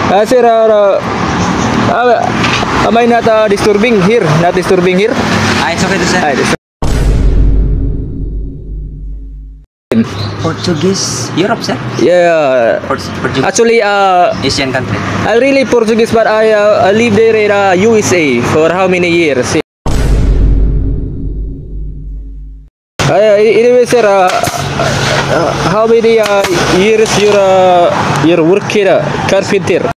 Sir, am I not disturbing here? Not disturbing here? It's okay to sir. Portuguese, Europe, sir? Yeah. Portuguese. Actually, Asian country. I'm really Portuguese, but I live there in USA for how many years? Anyway, sir, how many years you're working carpenter?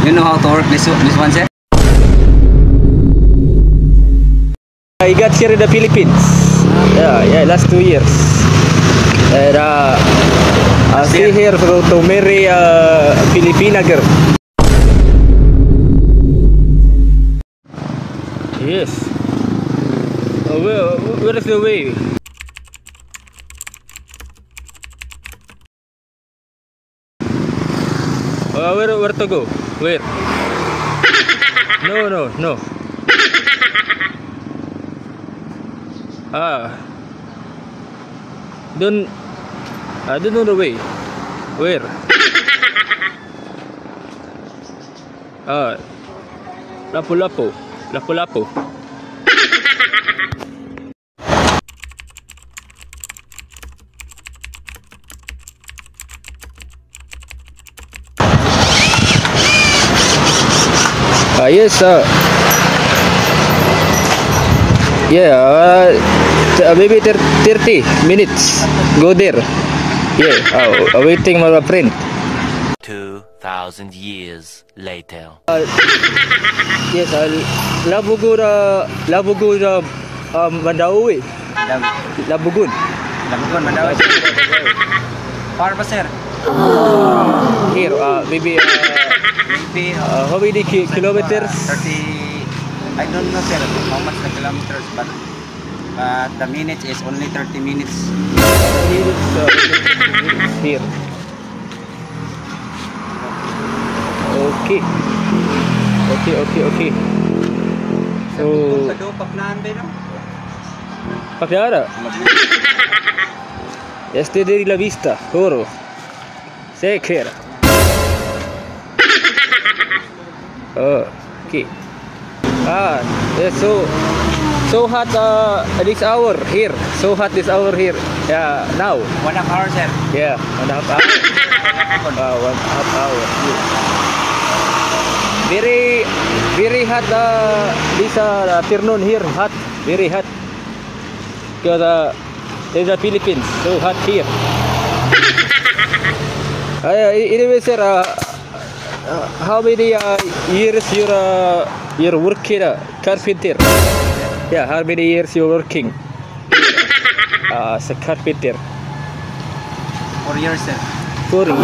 You know how to work this one, sir? I got here in the Philippines. Yeah, last 2 years. And I stay here to marry a Filipina girl. Yes. Where is the way? Where to go? Where? No. I don't know the way. Where? Lapu-Lapu. Yes, yeah, maybe 30 minutes. Go there. Yeah, waiting my friend. 2,000 years later. Yes, Labugun, Mandawi. Labugun, Mandawi. Far pa, sir? Here, maybe how many kilometers? 30. I don't know, sir, how much the kilometers, but the minutes is only 30 minutes. Here. Okay. So, Papiara. Yesterday la vista, oro. Secure. Okay. Yeah, so hot this hour here. So hot this hour here. Yeah, now. 1.5 hours, sir. Yeah, 1.5 hours. 1.5 hours. Yeah. Very hot this afternoon here. Hot, very hot. Because in the Philippines, so hot here. Anyway, sir, how many years you're working carpenter? Yeah, how many years you're working as a carpenter? 4 years, sir. 4 years.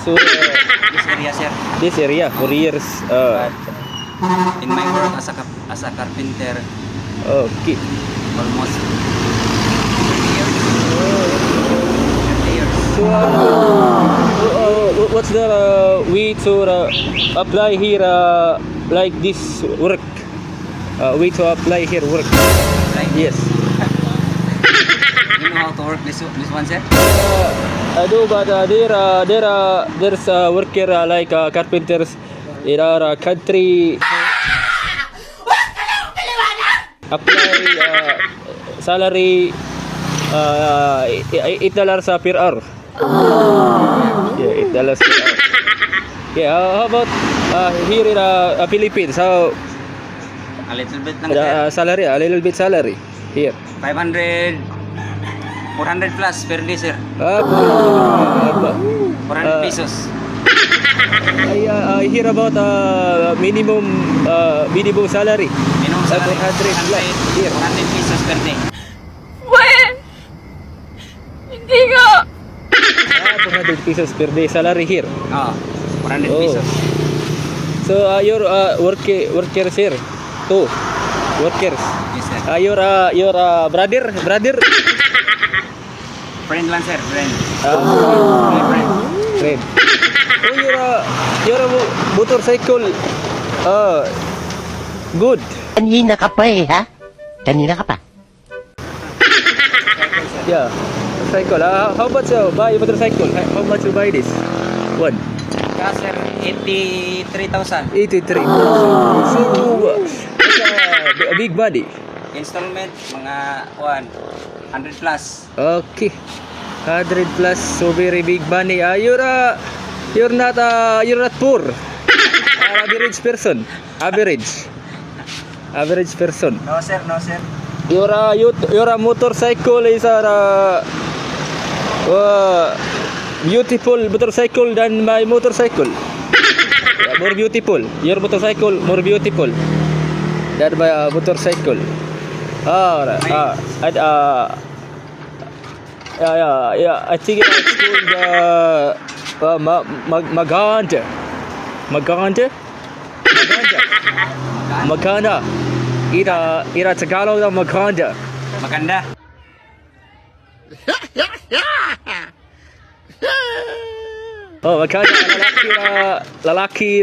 So This area, sir. this area 4 years. But in my work as a carpenter, Okay. almost 30 years. 30 years. So what's the way to apply here like this work? Way to apply here work? Like, Yes. you know how to work this one, sir? I do, but there's worker like carpenters in our country. Apply salary $8 per hour. Yeah, $8 per hour. Yeah, how about here in Philippines? How A little bit lang, sir. salary? A little bit salary here. 500, 400 plus per day, sir. 400 pesos. I hear about minimum salary. Minimum salary, 400 plus here. 400 pesos per day. When? Hindi nga. 400 pesos per day salary here. 400 Oh. pesos. So your workers here too. Workers. Yes, sir. Your brother. Friend lang, sir. Friend. Uh, Friend. friend. Oh, your motorcycle. Good. Kanina ka pa eh, ha? Kanina ka pa. Yeah. Cycle. How much you buy motorcycle? How much you buy this? One. Sir, 83,000. 83. So, it's a big body. Installment, mga 100 plus. Okay. 100 plus, so very big money. You're not poor. Average person. Average person. No sir, no sir. Your motorcycle is beautiful motorcycle than my motorcycle. More beautiful. Your motorcycle more beautiful than my motorcycle. Yeah. I think it's called Maganda. Ira Tagalog na Maganda. Maganda. Oh, Maganda lalaki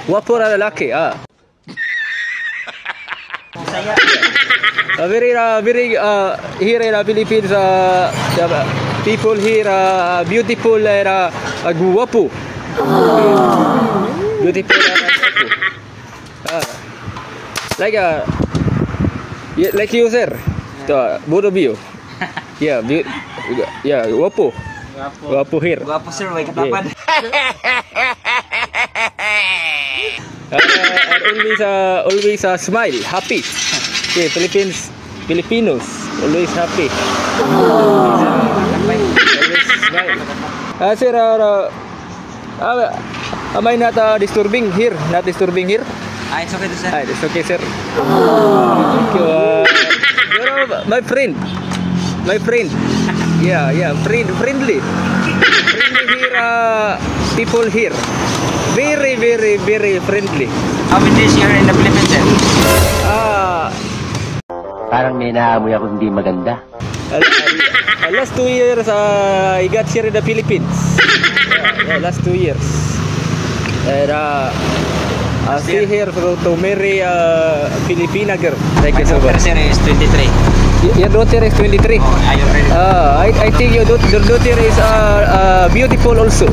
wapo na lalaki. Saya. Very here in the Philippines, people here beautiful and guwapo. Beautiful and guwapo. Like you sir, both of you. Yeah, guwapo. Guwapo here. Guwapo sir, may katapan. Always smile, happy. Okay, Filipinos always happy. Always smile. Sir, am I not disturbing here? Not disturbing here? It's okay to sir. It's okay, sir. Thank you. You're my friend. Yeah, friendly. Friendly here, people here. Very friendly. How many days you're in the Philippines sir? Parang may naamoy ako hindi maganda. Last 2 years, I got here in the Philippines. Last 2 years. And I stay here to marry a Filipina girl. Thank My you so daughter much. sir is 23. Your daughter is 23. Oh, I already. I think your daughter is beautiful also.